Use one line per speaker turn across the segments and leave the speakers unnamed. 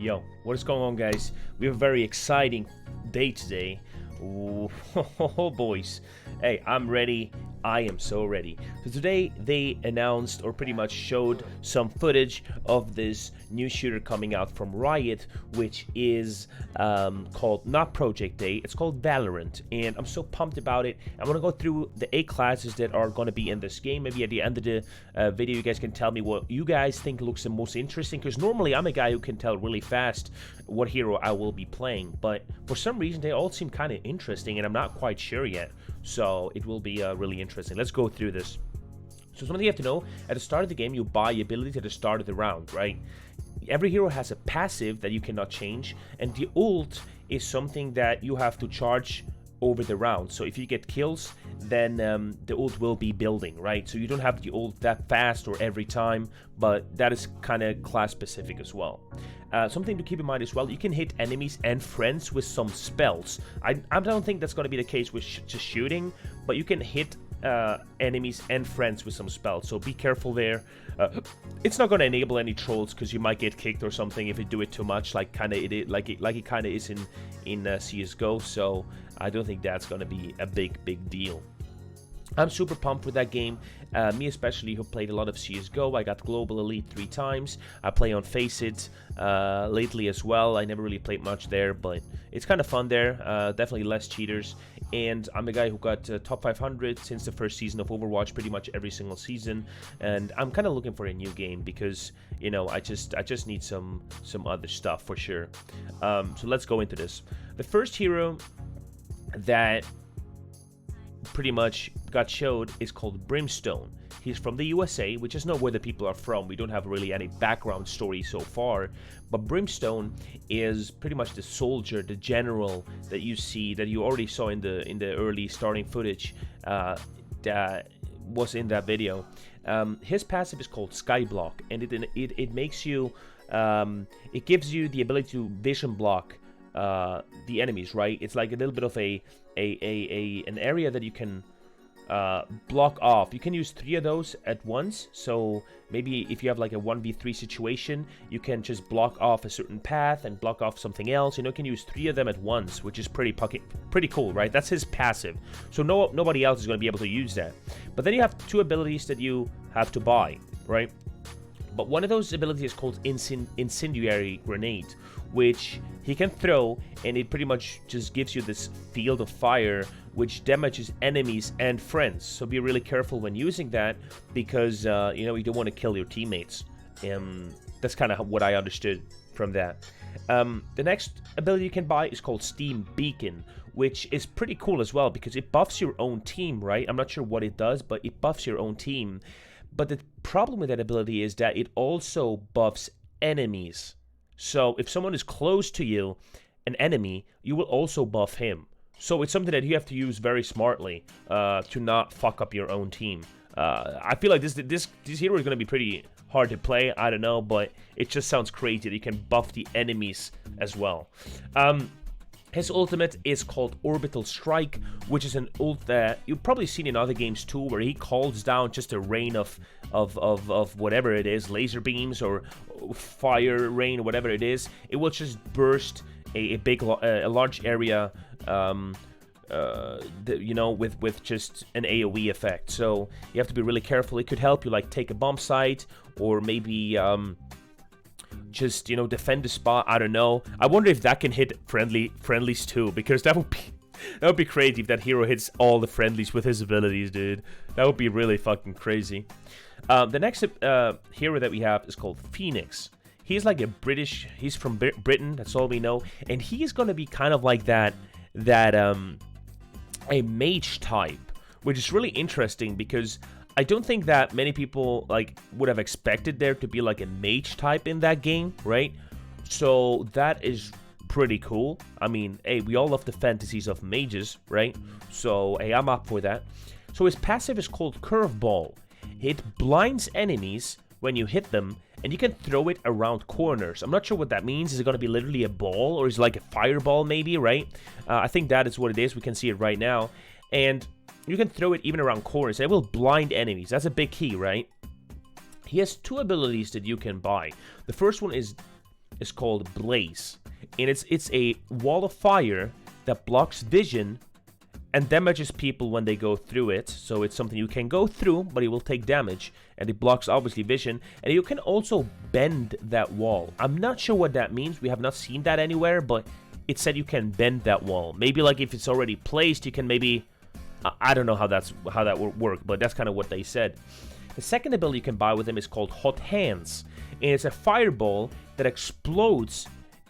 Yo, what is going on, guys? We have a very exciting day today. Ooh, boys. Hey, I'm ready. I am so ready. So today they announced or pretty much showed some footage of this new shooter coming out from Riot, which is called not Project A, it's called Valorant, and I'm so pumped about it. I'm gonna go through the 8 classes that are gonna be in this game. Maybe at the end of the video you guys can tell me what you guys think looks the most interesting, because normally I'm a guy who can tell really fast what hero I will be playing, but for some reason they all seem kind of interesting and I'm not quite sure yet. So it will be really interesting. Let's go through this. So something you have to know, at the start of the game you buy ability at the start of the round, right? Every hero has a passive that you cannot change, and the ult is something that you have to charge over the round. So if you get kills, then the ult will be building, right? So you don't have the ult that fast or every time, but that is kind of class specific as well. Something to keep in mind as well, you can hit enemies and friends with some spells. I don't think that's going to be the case with just shooting, but you can hit enemies and friends with some spells, so be careful there. It's not going to enable any trolls because you might get kicked or something if you do it too much, like it kind of is in CS:GO. So I don't think that's going to be a big deal. I'm super pumped with that game. Me especially, who played a lot of CSGO. I got Global Elite 3 times. I play on Faceit lately as well. I never really played much there, but it's kind of fun there. Definitely less cheaters. And I'm a guy who got top 500 since the first season of Overwatch, pretty much every single season. And I'm kind of looking for a new game because, you know, I just need some other stuff for sure. So let's go into this. The first hero that pretty much got showed is called Brimstone. He's from the USA, which is not where the people are from. We don't have really any background story so far, but Brimstone is pretty much the soldier, the general that you see, that you already saw in the early starting footage that was in that video. His passive is called Skyblock, and it makes you it gives you the ability to vision block the enemies, right? It's like a little bit of an area that you can block off. You can use 3 of those at once, so maybe if you have like a 1v3 situation, you can just block off a certain path and block off something else. You know, you can use 3 of them at once, which is pretty cool, right? That's his passive, so nobody else is going to be able to use that. But then you have 2 abilities that you have to buy, right? But one of those abilities is called Incendiary Grenade, which he can throw, and it pretty much just gives you this field of fire which damages enemies and friends. So be really careful when using that, because you know, you don't want to kill your teammates. That's kind of what I understood from that. The next ability you can buy is called Steam Beacon, which is pretty cool as well because it buffs your own team, right? I'm not sure what it does, but it buffs your own team. But the problem with that ability is that it also buffs enemies. So if someone is close to you, an enemy, you will also buff him. So it's something that you have to use very smartly to not fuck up your own team. I feel like this hero is going to be pretty hard to play. I don't know, but it just sounds crazy that you can buff the enemies as well. His ultimate is called Orbital Strike, which is an ult that you've probably seen in other games too, where he calls down just a rain of whatever it is, laser beams or fire rain or whatever it is. It will just burst a large area, you know, with just an AoE effect. So you have to be really careful. It could help you like take a bomb site, or maybe just, you know, defend the spot. I don't know. I wonder if that can hit friendlies too, because that would be crazy if that hero hits all the friendlies with his abilities, dude. That would be really fucking crazy. The next hero that we have is called Phoenix. He's like he's from Britain, that's all we know, and he's gonna be kind of like that a mage type, which is really interesting because I don't think that many people like would have expected there to be like a mage type in that game, right? So that is pretty cool. I mean, hey, we all love the fantasies of mages, right? So hey, I'm up for that. So his passive is called Curveball. It blinds enemies when you hit them, and you can throw it around corners. I'm not sure what that means. Is it going to be literally a ball, or is it like a fireball maybe, right? I think that is what it is. We can see it right now. And you can throw it even around corners. It will blind enemies. That's a big key, right? He has 2 abilities that you can buy. The first one is is called Blaze. And it's a wall of fire that blocks vision and damages people when they go through it. So it's something you can go through, but it will take damage. And it blocks, obviously, vision. And you can also bend that wall. I'm not sure what that means. We have not seen that anywhere, but it said you can bend that wall. Maybe like if it's already placed, you can maybe... I don't know how that would work, but that's kind of what they said. The second ability you can buy with him is called Hot Hands. And it's a fireball that explodes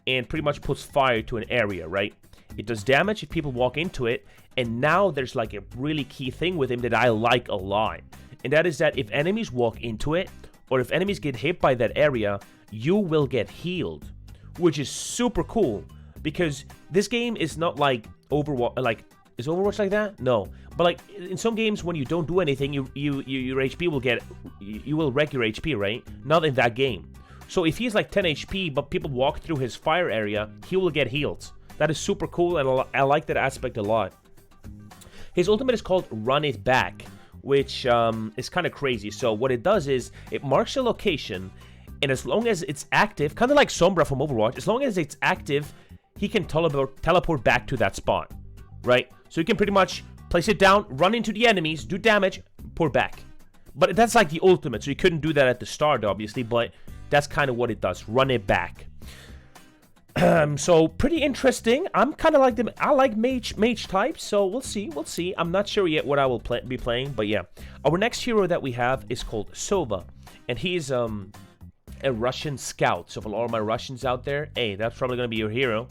and pretty much puts fire to an area, right? It does damage if people walk into it. And now there's like a really key thing with him that I like a lot. And that is that if enemies walk into it, or if enemies get hit by that area, you will get healed. Which is super cool. Because this game is not like Overwatch, like... Is Overwatch like that? No. But like in some games when you don't do anything, your HP will get... You will wreck your HP, right? Not in that game. So if he's like 10 HP, but people walk through his fire area, he will get healed. That is super cool, and I like that aspect a lot. His ultimate is called Run It Back, which is kind of crazy. So what it does is, it marks a location, and as long as it's active, kind of like Sombra from Overwatch, as long as it's active, he can teleport back to that spot, right? So you can pretty much place it down, run into the enemies, do damage, port back. But that's like the ultimate, so you couldn't do that at the start, obviously, but that's kind of what it does, Run It Back. So pretty interesting. I'm kind of like them. I like mage types, so we'll see. I'm not sure yet what I will be playing, but yeah. Our next hero that we have is called Sova, and he's a Russian scout. So for all my Russians out there, hey, that's probably gonna be your hero.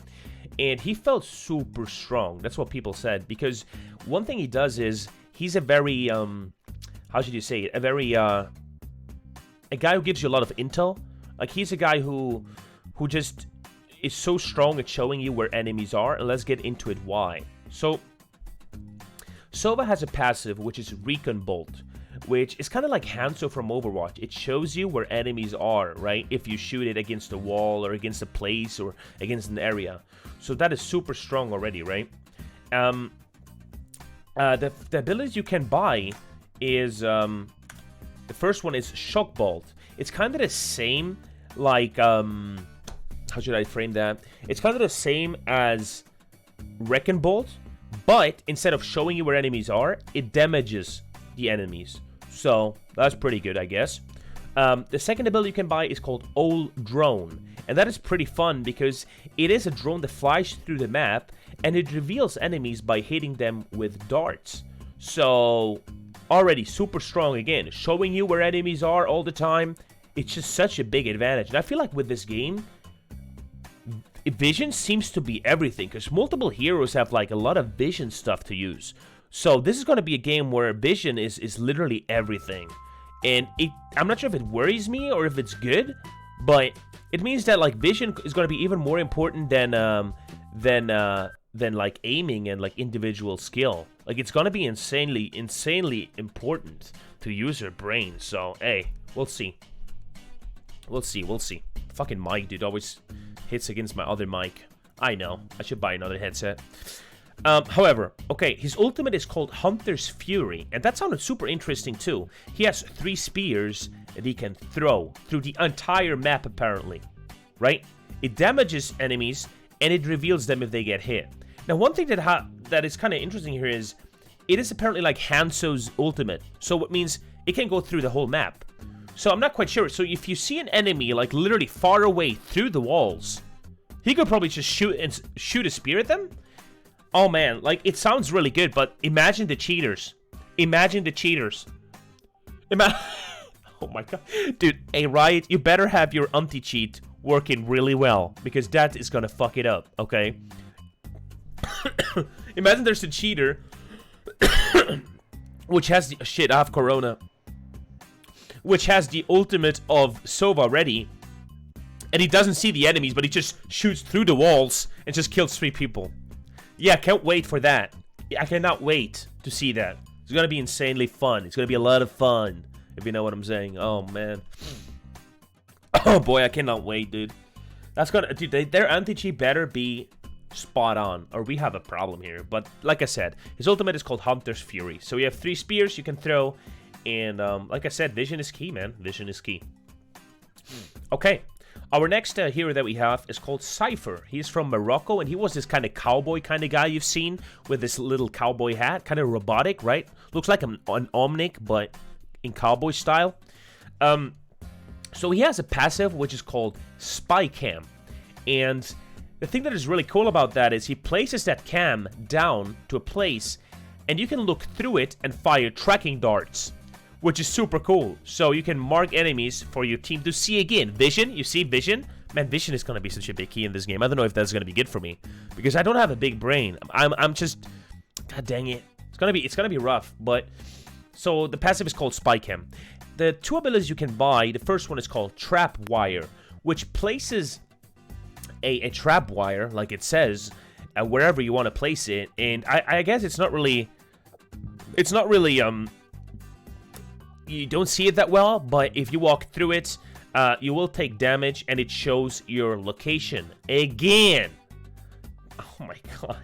And he felt super strong. That's what people said, because one thing he does is he's a very how should you say it? A guy who gives you a lot of intel. Like he's a guy who just is so strong at showing you where enemies are, and let's get into it why. So, Sova has a passive, which is Recon Bolt, which is kind of like Hanzo from Overwatch. It shows you where enemies are, right? If you shoot it against a wall, or against a place, or against an area. So that is super strong already, right? The abilities you can buy is, the first one is Shock Bolt. It's kind of the same, like, how should I frame that? It's kind of the same as Wrecking Bolt, but instead of showing you where enemies are, it damages the enemies. So that's pretty good, I guess. The second ability you can buy is called Old Drone, and that is pretty fun because it is a drone that flies through the map, and it reveals enemies by hitting them with darts. So already super strong again, showing you where enemies are all the time. It's just such a big advantage, and I feel like with this game, vision seems to be everything, because multiple heroes have like a lot of vision stuff to use. So this is going to be a game where vision is literally everything. And I'm not sure if it worries me or if it's good, but it means that like vision is going to be even more important than like aiming and like individual skill. Like it's going to be insanely important to use your brain. So hey, we'll see. Fucking mic, dude, always hits against my other mic. I know, I should buy another headset. However, okay, his ultimate is called Hunter's Fury, and that sounded super interesting too. He has 3 spears that he can throw through the entire map, apparently, right? It damages enemies, and it reveals them if they get hit. Now, one thing that is kind of interesting here is, it is apparently like Hanzo's ultimate, so it means it can go through the whole map. So I'm not quite sure. So if you see an enemy like literally far away through the walls, he could probably just shoot a spear at them. Oh man, like it sounds really good, but imagine the cheaters. Oh my god. Dude, hey Riot, you better have your anti-cheat working really well, because that is gonna fuck it up, okay? Imagine there's a cheater which has the shit, I have corona. Which has the ultimate of Sova ready, and he doesn't see the enemies, but he just shoots through the walls and just kills 3 people. Yeah, can't wait for that. I cannot wait to see that. It's gonna be insanely fun. It's gonna be a lot of fun, if you know what I'm saying. Oh man. Oh boy, I cannot wait, dude. That's gonna, dude. Their anti-cheat better be spot on, or we have a problem here. But like I said, his ultimate is called Hunter's Fury. So you have 3 spears you can throw. And like I said, vision is key, man. Vision is key. Okay. Our next hero that we have is called Cypher. He's from Morocco, and he was this kind of cowboy kind of guy you've seen with this little cowboy hat. Kind of robotic, right? Looks like an Omnic, but in cowboy style. So he has a passive, which is called Spy Cam. And the thing that is really cool about that is he places that cam down to a place, and you can look through it and fire tracking darts, which is super cool. So you can mark enemies for your team to see again. Vision, you see vision? Man, vision is going to be such a big key in this game. I don't know if that's going to be good for me, because I don't have a big brain. I'm just, god dang it. It's going to be rough, but so the passive is called Spy Cam. The two abilities you can buy, the first one is called Trap Wire, which places a trap wire, like it says, wherever you want to place it. And I guess it's not really, you don't see it that well, but if you walk through it, you will take damage, and it shows your location again. Oh my god.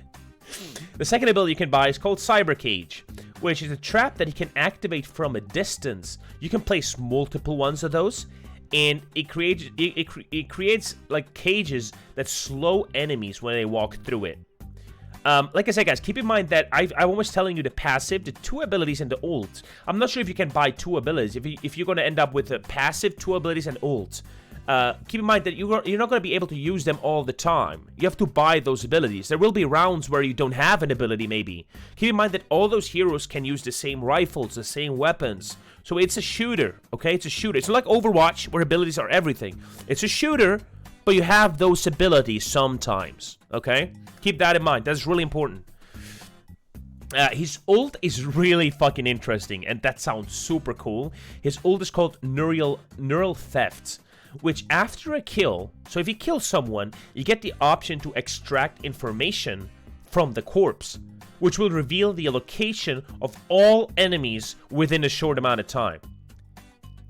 The second ability you can buy is called Cyber Cage, which is a trap that you can activate from a distance. You can place multiple ones of those, and it creates like cages that slow enemies when they walk through it. Like I said, guys, keep in mind that I'm always telling you the passive, the two abilities, and the ult. I'm not sure if you can buy two abilities. If you're going to end up with a passive, two abilities, and ult, keep in mind that you're not going to be able to use them all the time. You have to buy those abilities. There will be rounds where you don't have an ability, maybe. Keep in mind that all those heroes can use the same rifles, the same weapons. So it's a shooter, okay? It's a shooter. It's not like Overwatch, where abilities are everything. It's a shooter, but you have those abilities sometimes, okay? Keep that in mind. That's really important. His ult is really fucking interesting, and that sounds super cool. His ult is called Neural Theft, which after a kill, so if you kill someone, you get the option to extract information from the corpse, which will reveal the location of all enemies within a short amount of time.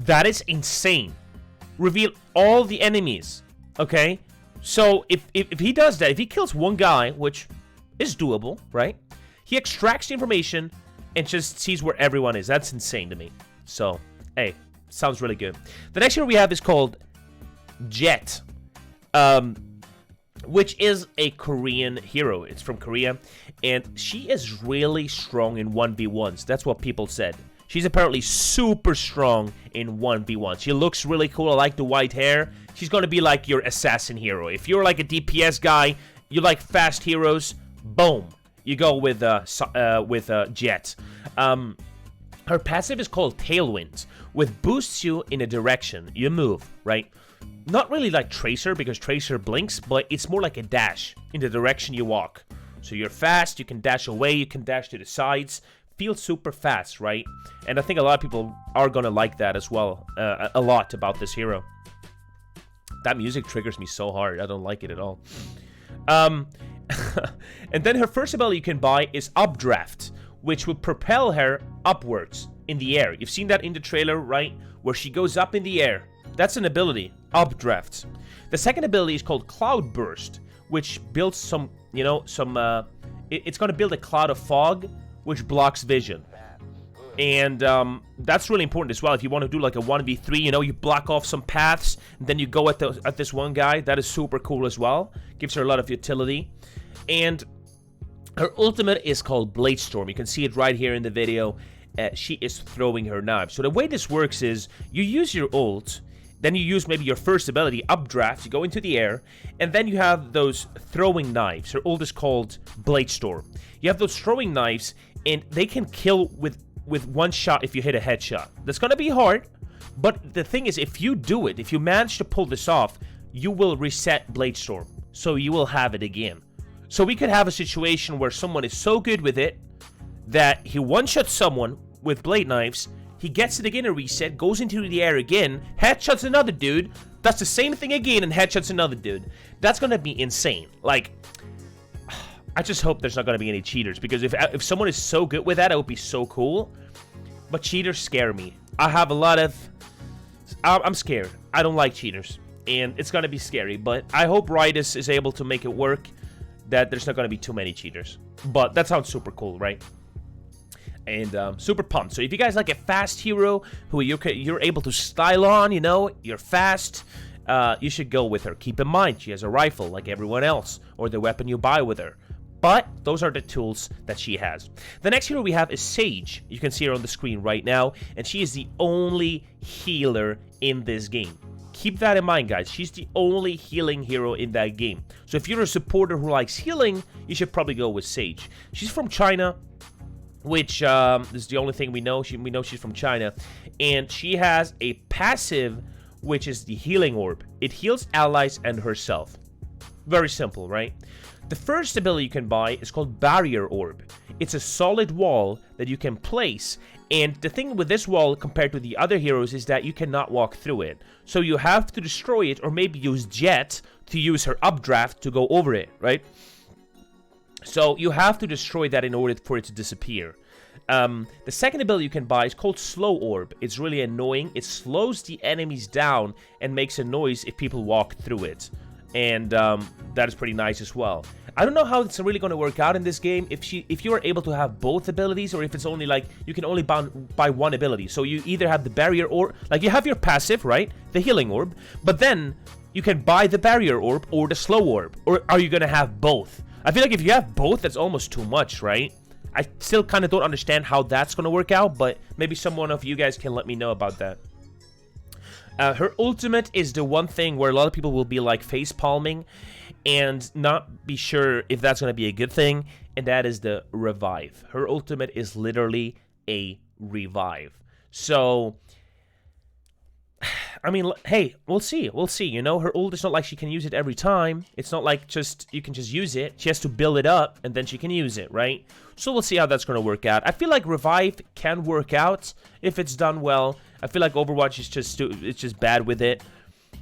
That is insane. Reveal all the enemies, okay? So if he does that, if he kills one guy, which is doable, right? He extracts the information and just sees where everyone is. That's insane to me. So, hey, sounds really good. The next hero we have is called Jet, which is a Korean hero. It's from Korea, and she is really strong in 1v1s. That's what people said. She's apparently super strong in 1v1. She looks really cool. I like the white hair. She's going to be like your assassin hero. If you're like a DPS guy, you like fast heroes, boom. You go with Jet. Her passive is called Tailwind, which boosts you in a direction you move, right? Not really like Tracer, because Tracer blinks, but it's more like a dash in the direction you walk. So you're fast, you can dash away, you can dash to the sides. Feels super fast, right? And I think a lot of people are gonna like that as well, a lot about this hero. That music triggers me so hard. I don't like it at all. And then her first ability you can buy is Updraft, which will propel her upwards in the air. You've seen that in the trailer, right? Where she goes up in the air. That's an ability, Updraft. The second ability is called Cloud Burst, which builds some, it's gonna build a cloud of fog, which blocks vision. And that's really important as well. If you want to do like a 1v3, you block off some paths, and then you go at this one guy. That is super cool as well. Gives her a lot of utility. And her ultimate is called Blade Storm. You can see it right here in the video. She is throwing her knife. So the way this works is you use your ult, then you use maybe your first ability, Updraft, you go into the air, and then you have those throwing knives. Her ult is called Blade Storm. You have those throwing knives, and they can kill with one shot if you hit a headshot. That's gonna be hard, but the thing is, if you do it, if you manage to pull this off, you will reset Blade Storm, so you will have it again. So we could have a situation where someone is so good with it that he one-shots someone with blade knives, he gets it again a reset, goes into the air again, headshots another dude, does the same thing again, and headshots another dude. That's gonna be insane. Like, I just hope there's not going to be any cheaters, because if someone is so good with that, it would be so cool. But cheaters scare me. I have a lot of... I'm scared. I don't like cheaters, and it's going to be scary. But I hope Ridus is able to make it work, that there's not going to be too many cheaters. But that sounds super cool, right? And super pumped. So if you guys like a fast hero who you're able to style on, you're fast, you should go with her. Keep in mind, she has a rifle like everyone else, or the weapon you buy with her. But those are the tools that she has. The next hero we have is Sage. You can see her on the screen right now, and she is the only healer in this game. Keep that in mind, guys. She's the only healing hero in that game. So if you're a supporter who likes healing, you should probably go with Sage. She's from China, which is the only thing we know. We know she's from China. And she has a passive, which is the healing orb. It heals allies and herself. Very simple, right? The first ability you can buy is called Barrier Orb. It's a solid wall that you can place, and the thing with this wall compared to the other heroes is that you cannot walk through it. So you have to destroy it, or maybe use Jet to use her updraft to go over it, right? So you have to destroy that in order for it to disappear. The second ability you can buy is called Slow Orb. It's really annoying. It slows the enemies down and makes a noise if people walk through it. And that is pretty nice as well. I don't know how it's really going to work out in this game, if you are able to have both abilities, or if it's only like you can only buy one ability. So you either have the barrier orb, like you have your passive, right, the healing orb, but then you can buy the barrier orb or the slow orb. Or are you going to have both? I feel like if you have both, that's almost too much, right? I still kind of don't understand how that's going to work out, but maybe someone of you guys can let me know about that. Her ultimate is the one thing where a lot of people will be like face palming and not be sure if that's going to be a good thing, and that is the revive. Her ultimate is literally a revive. So, I mean, hey, we'll see. We'll see. You know, her ult, it's not like she can use it every time. It's not like you can just use it. She has to build it up, and then she can use it, right? So we'll see how that's going to work out. I feel like revive can work out if it's done well. I feel like Overwatch is just bad with it,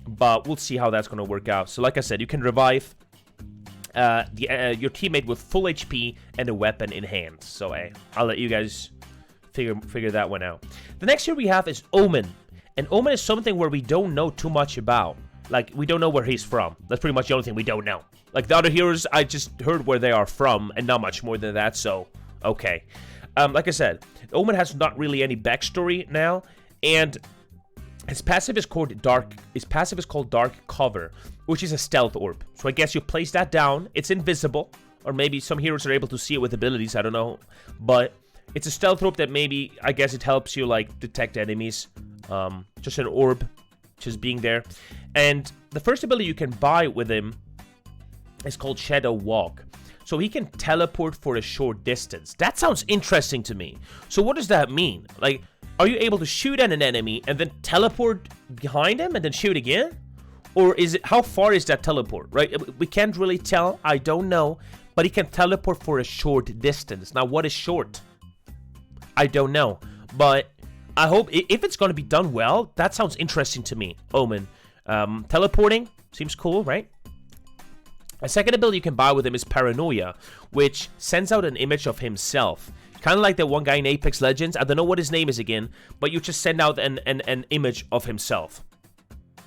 but we'll see how that's going to work out. So like I said, you can revive your teammate with full HP and a weapon in hand. So hey, I'll let you guys figure that one out. The next here we have is Omen. And Omen is something where we don't know too much about. Like, we don't know where he's from. That's pretty much the only thing we don't know. Like, the other heroes, I just heard where they are from, and not much more than that, so, okay. Like I said, Omen has not really any backstory now, and his passive is called Dark Cover, which is a stealth orb. So I guess you place that down, it's invisible, or maybe some heroes are able to see it with abilities, I don't know. But it's a stealth orb that maybe, I guess it helps you, like, detect enemies. Just an orb, just being there. And the first ability you can buy with him is called Shadow Walk. So he can teleport for a short distance. That sounds interesting to me. So what does that mean? Like, are you able to shoot at an enemy and then teleport behind him and then shoot again? Or is it, how far is that teleport, right? We can't really tell, I don't know. But he can teleport for a short distance. Now, what is short? I don't know. But I hope, if it's going to be done well, that sounds interesting to me, Omen. Teleporting seems cool, right? A second ability you can buy with him is Paranoia, which sends out an image of himself. Kind of like the one guy in Apex Legends. I don't know what his name is again, but you just send out an image of himself.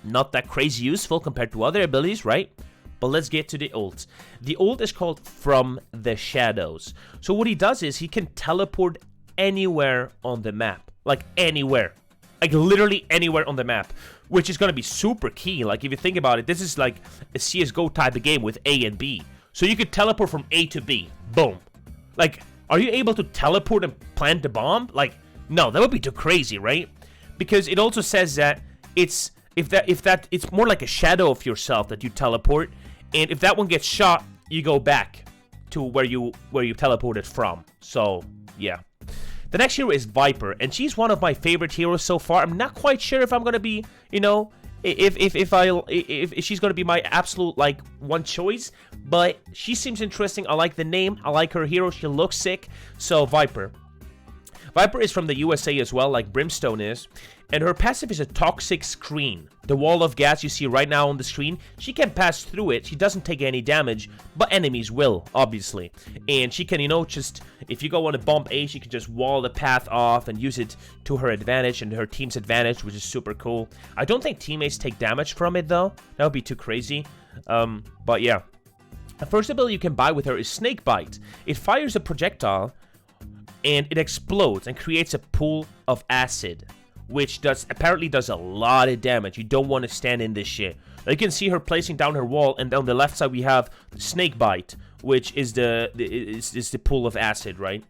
Not that crazy useful compared to other abilities, right? But let's get to the ult. The ult is called From the Shadows. So what he does is he can teleport anywhere on the map. Like anywhere. Like literally anywhere on the map. Which is going to be super key. Like if you think about it, this is like a CSGO type of game with A and B. So you could teleport from A to B. Boom. Like, are you able to teleport and plant the bomb? Like, no, that would be too crazy, right? Because it also says that it's it's more like a shadow of yourself that you teleport. And if that one gets shot, you go back to where you teleported from. So, yeah. The next hero is Viper, and she's one of my favorite heroes so far. I'm not quite sure if I'm gonna be, you know, if she's gonna be my absolute like one choice, but she seems interesting. I like the name, I like her hero, she looks sick. So Viper. Viper is from the USA as well, like Brimstone is, and her passive is a toxic screen. The wall of gas you see right now on the screen, she can pass through it. She doesn't take any damage, but enemies will, obviously. And she can, you know, just, if you go on a bump A, she can just wall the path off and use it to her advantage and her team's advantage, which is super cool. I don't think teammates take damage from it, though. That would be too crazy. But yeah. The first ability you can buy with her is Snake Bite. It fires a projectile and it explodes and creates a pool of acid, which apparently does a lot of damage. You don't want to stand in this shit. You can see her placing down her wall, and on the left side we have Snake Bite, which is the pool of acid, right?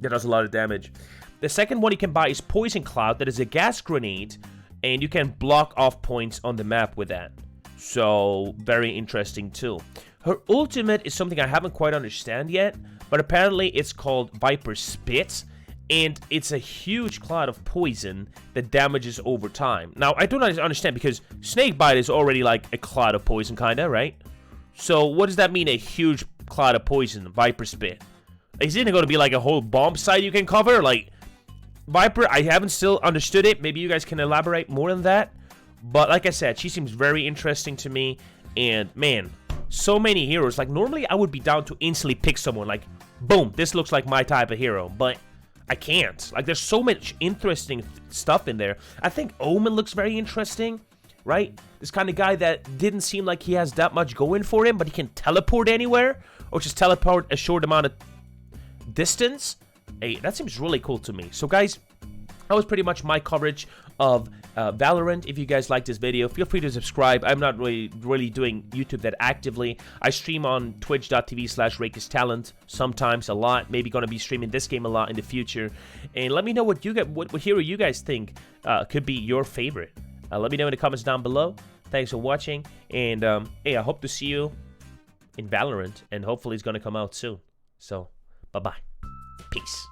That does a lot of damage. The second one you can buy is Poison Cloud. That is a gas grenade, and you can block off points on the map with that. So, very interesting too. Her ultimate is something I haven't quite understand yet, but apparently it's called Viper Spit, and it's a huge cloud of poison that damages over time. Now, I don't understand, because Snake Bite is already like a cloud of poison, kinda, right? So, what does that mean, a huge cloud of poison, Viper Spit? Is it going to be like a whole bomb site you can cover? Like, Viper, I haven't still understood it. Maybe you guys can elaborate more on that. But like I said, she seems very interesting to me. And, man, so many heroes. Like, normally I would be down to instantly pick someone. Like, boom, this looks like my type of hero. But I can't. Like, there's so much interesting stuff in there. I think Omen looks very interesting, right? This kind of guy that didn't seem like he has that much going for him, but he can teleport anywhere, or just teleport a short amount of distance. Hey, that seems really cool to me. So, guys, that was pretty much my coverage of Valorant. If you guys like this video, feel free to subscribe. I'm not really doing YouTube that actively. I stream on twitch.tv/RakisTalent sometimes, a lot. Maybe gonna be streaming this game a lot in the future. And let me know what hero you guys think could be your favorite. Let me know in the comments down below. Thanks for watching, and hey, I hope to see you in Valorant, and hopefully it's gonna come out soon. So, bye-bye. Peace.